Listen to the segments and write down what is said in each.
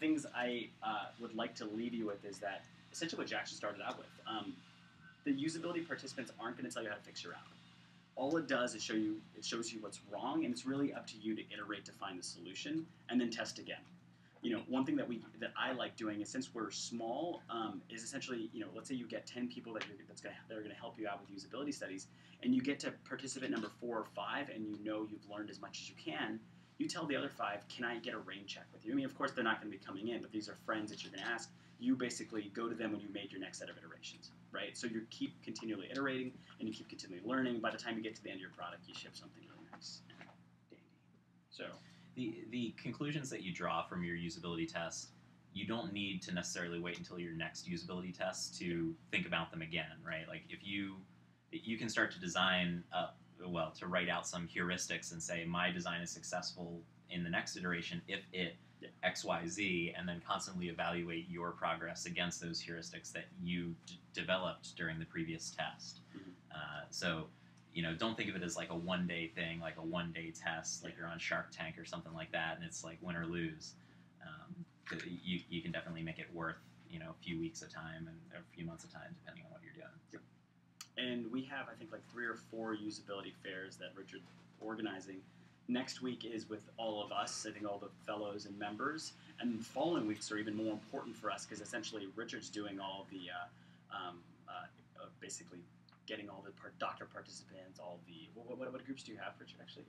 things I would like to leave you with is that essentially what Jackson started out with. The usability participants aren't going to tell you how to fix your app. All it does is it shows you what's wrong, and it's really up to you to iterate to find the solution and then test again. One thing that I like doing is, since we're small, is essentially, let's say you get 10 people that are going to help you out with usability studies, and you get to participant number 4 or 5, and you've learned as much as you can. You tell the other 5, can I get a rain check with you? I mean, of course, they're not going to be coming in, but these are friends that you're going to ask. You basically go to them when you made your next set of iterations, right? So you keep continually iterating, and you keep continually learning. By the time you get to the end of your product, you ship something really nice and dandy. So the conclusions that you draw from your usability test, you don't need to necessarily wait until your next usability test to think about them again, right? Like if you can start to design to write out some heuristics and say, my design is successful in the next iteration if it X, Y, Z, and then constantly evaluate your progress against those heuristics that you developed during the previous test. So, don't think of it as like a one-day thing, like a one-day test, like you're on Shark Tank or something like that, and it's like win or lose. You can definitely make it worth, a few weeks of time and a few months of time, depending on what you're doing. Yep. And we have, I think, like 3 or 4 usability fairs that Richard's organizing. Next week is with all of us, I think all the fellows and members. And the following weeks are even more important for us because essentially Richard's doing all the, basically getting all the doctor participants, all the, what groups do you have, Richard, actually?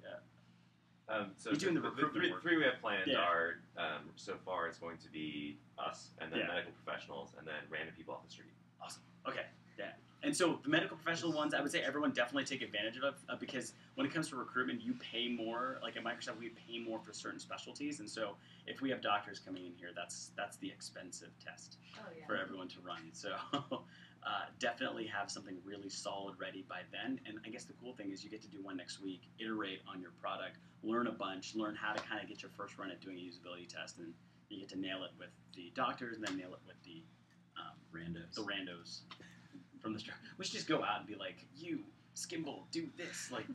So he's doing the recruitment work. 3 we have planned are, so far it's going to be us, and then medical professionals, and then random people off the street. Awesome. Okay. Yeah. And so the medical professional ones, I would say everyone definitely take advantage of because when it comes to recruitment, you pay more. Like at Microsoft, we pay more for certain specialties, and so if we have doctors coming in here, that's the expensive test for everyone to run. So definitely have something really solid ready by then. And I guess the cool thing is you get to do one next week, iterate on your product, learn a bunch, learn how to kind of get your first run at doing a usability test, and you get to nail it with the doctors and then nail it with the randos. The randos. From the start, we should just go out and be like, "You, Skimble, do this." Like,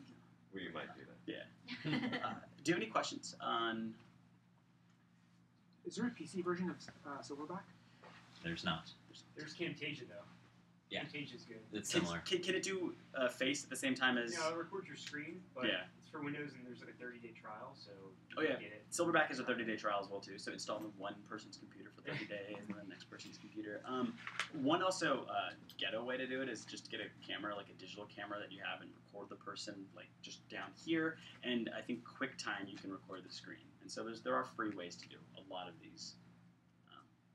we might do that. Yeah. Do you have any questions on? Is there a PC version of Silverback? There's not. There's Camtasia though. Yeah. Camtasia's good. It's similar. Can it do face at the same time as? Yeah, it records your screen, but it's for Windows and there's like a 30-day trial, so you can get it. Silverback is a 30-day trial as well too. So install on one person's computer for 30 days, and then the next person's computer. One also ghetto way to do it is just get a camera, like a digital camera that you have, and record the person like just down here. And I think QuickTime you can record the screen. And so there are free ways to do a lot of these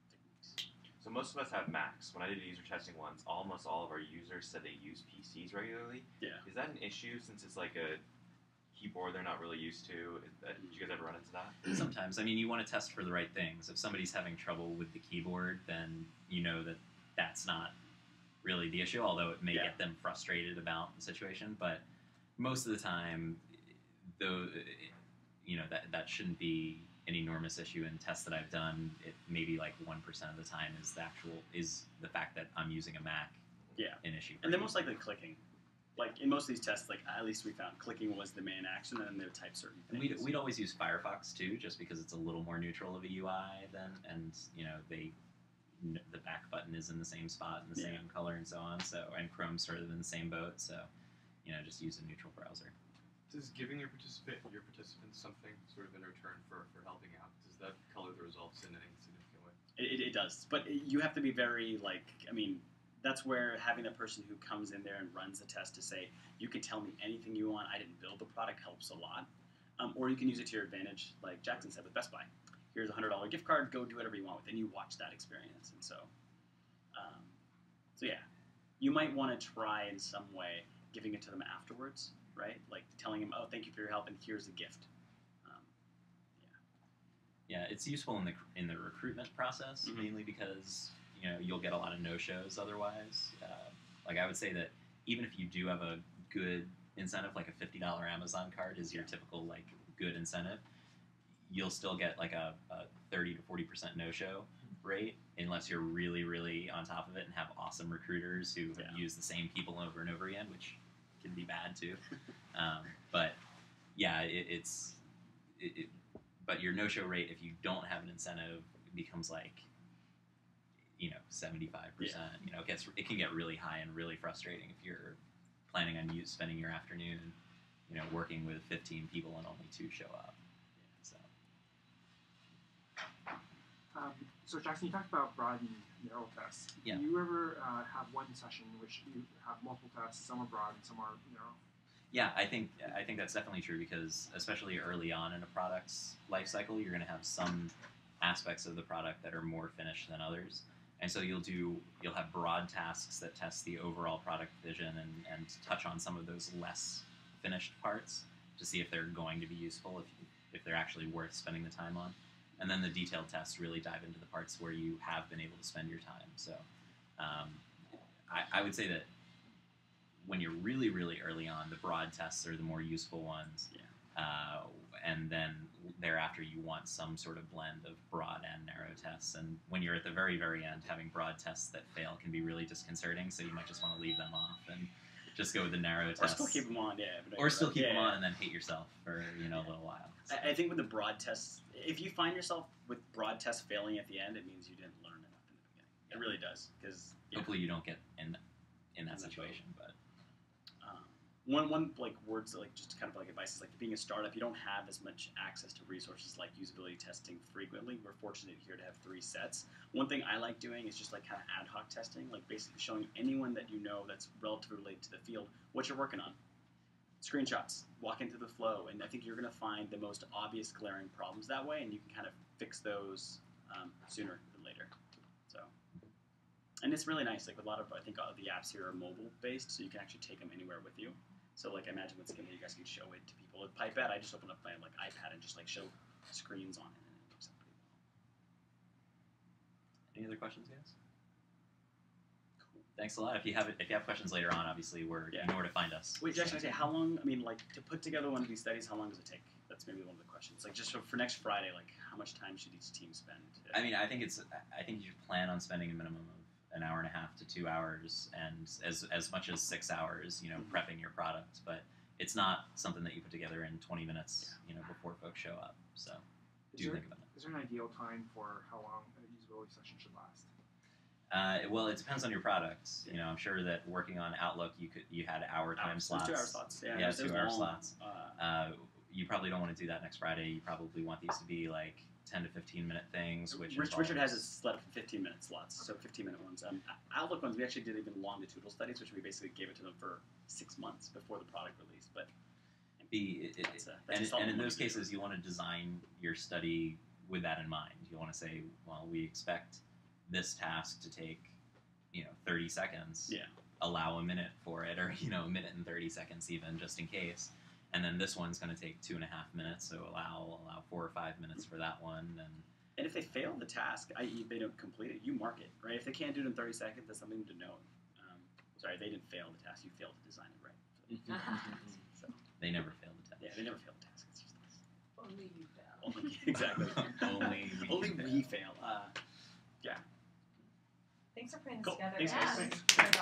techniques. So most of us have Macs. When I did user testing once, almost all of our users said they use PCs regularly. Yeah. Is that an issue since it's like a keyboard they're not really used to? Did you guys ever run into that? Sometimes. I mean, you want to test for the right things. If somebody's having trouble with the keyboard, then you know that that's not really the issue, although it may get them frustrated about the situation. But most of the time, though, that shouldn't be an enormous issue. In tests that I've done, it maybe like 1% of the time is the fact that I'm using a Mac. An issue. And then most likely clicking. Like in most of these tests, like at least we found clicking was the main action, and then they would type certain things. We'd always use Firefox too, just because it's a little more neutral of a UI and the back button is in the same spot and the same color and so on. So and Chrome's sort of in the same boat. So just use a neutral browser. Does giving your participants something sort of in return for helping out, does that color the results in any significant way? It does, but you have to be very that's where having the person who comes in there and runs the test to say, you can tell me anything you want, I didn't build the product, helps a lot. Or you can use it to your advantage, like Jackson said with Best Buy. Here's a $100 gift card, go do whatever you want with it, and you watch that experience. And so you might want to try in some way giving it to them afterwards, right? Like telling them, oh, thank you for your help, and here's a gift. Yeah, it's useful in the recruitment process, mainly because you'll get a lot of no-shows otherwise. Like I would say that even if you do have a good incentive, like a $50 Amazon card is your typical like good incentive, you'll still get like a 30 to 40% no-show rate unless you're really, really on top of it and have awesome recruiters who have used the same people over and over again, which can be bad too. But yeah, but your no-show rate, if you don't have an incentive, becomes like 75%. It can get really high and really frustrating if you're planning on spending your afternoon working with 15 people and only 2 show up. So. So Jackson, you talked about broad and narrow tests. Yeah. Do you ever have one session in which you have multiple tests, some are broad and some are narrow? Yeah, I think that's definitely true because especially early on in a product's life cycle, you're going to have some aspects of the product that are more finished than others. And so you'll have broad tasks that test the overall product vision and touch on some of those less finished parts to see if they're going to be useful, if they're actually worth spending the time on. And then the detailed tests really dive into the parts where you have been able to spend your time. So I would say that when you're really, really early on, the broad tests are the more useful ones. Yeah. And then thereafter, you want some sort of blend of broad and narrow tests. And when you're at the very, very end, having broad tests that fail can be really disconcerting. So you might just want to leave them off and just go with the narrow tests. Or still keep them on, yeah. Or still keep them on and then hate yourself for a little while. So. I think with the broad tests, if you find yourself with broad tests failing at the end, it means you didn't learn enough in the beginning. It really does, because hopefully you don't get in that situation. But one like words like just kind of like advice is like being a startup, you don't have as much access to resources like usability testing frequently. We're fortunate here to have 3 sets. One thing I like doing is just like kind of ad hoc testing, like basically showing anyone that you know that's relatively related to the field what you're working on. Screenshots, walk into the flow, and I think you're going to find the most obvious glaring problems that way, and you can kind of fix those sooner than later. So, and it's really nice. Like a lot of, I think the apps here are mobile based, so you can actually take them anywhere with you. So like I imagine with Skimmer, you guys can show it to people. With Pipette, I just open up my like iPad and just like show screens on it, and it looks pretty well. Any other questions, guys? Cool. Thanks a lot. If you have questions later on, obviously you know where to find us. Wait, Jackson, I say how long? I mean, like to put together one of these studies, how long does it take? That's maybe one of the questions. Like just for next Friday, like how much time should each team spend? I mean, I think you should plan on spending a minimum of an hour and a half to 2 hours, and as much as 6 hours, prepping your product. But it's not something that you put together in 20 minutes, before folks show up. So think about it. Is there an ideal time for how long a usability session should last? Well, it depends on your product. I'm sure that working on Outlook, you had hour time slots. 2 hour slots. Yeah, 2 hour slots. You probably don't want to do that next Friday. You probably want these to be like 10 to 15 minute things. Richard has his slot of 15-minute slots, so 15-minute ones. Outlook ones, we actually did even longitudinal studies, which we basically gave it to them for 6 months before the product release. But and in those cases, you want to design your study with that in mind. You want to say, well, we expect this task to take 30 seconds. Yeah. Allow a minute for it, or a minute and 30 seconds even, just in case. And then this one's going to take 2.5 minutes, so allow 4 or 5 minutes for that one. And if they fail the task, i.e. they don't complete it, you mark it, right? If they can't do it in 30 seconds, that's something to note. Sorry, they didn't fail the task. You failed to design it right. So, they never failed the task. Yeah, they never failed the task. It's just us. Only you fail. Exactly. Only we fail. Yeah. Thanks for putting this Cool. together. Thanks, guys. Yeah.